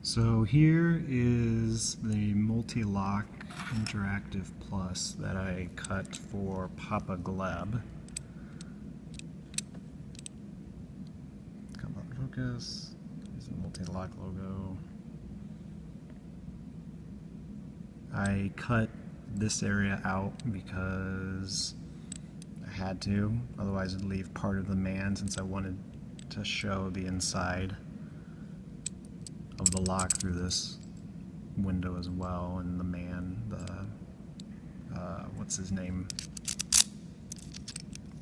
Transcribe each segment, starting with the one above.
So here is the Mul-T-Lock Interactive Plus that I cut for Papa Gleb. Come on, focus. Here's the Mul-T-Lock logo. I cut this area out because I had to, otherwise it'd leave part of the man, since I wanted to show the inside of the lock through this window as well, and the man, what's his name?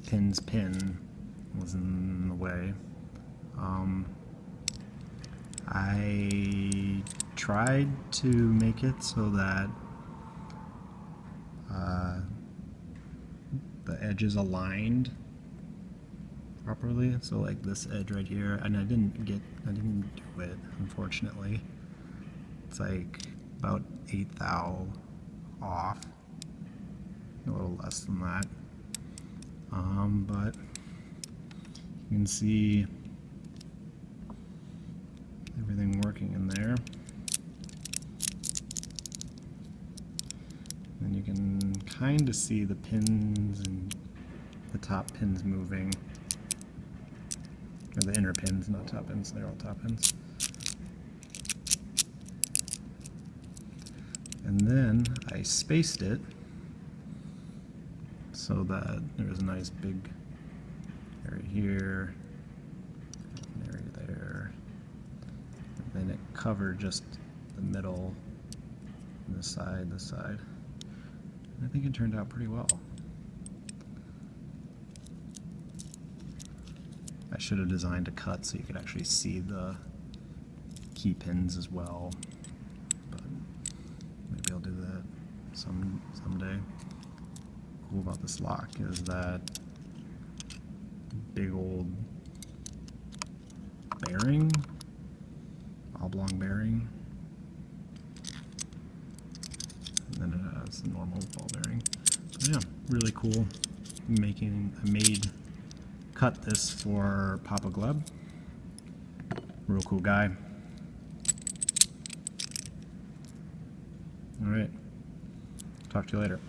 Pin's pin was in the way. I tried to make it so that the edges aligned properly, so like this edge right here, and I didn't do it, unfortunately. It's like about 1/8 thou off, a little less than that, but you can see everything working in there. And you can kind of see the pins and the top pins moving. Or the inner pins, not top pins, they're all top pins. And then I spaced it so that there was a nice big area here, an area there, and then it covered just the middle, and this side, and I think it turned out pretty well. I should have designed a cut so you could actually see the key pins as well, but maybe I'll do that someday. Cool about this lock is that big old bearing, oblong bearing, and then it has the normal ball bearing. So yeah, really cool. Cut this for Papa Gleb. Real cool guy. Alright, talk to you later.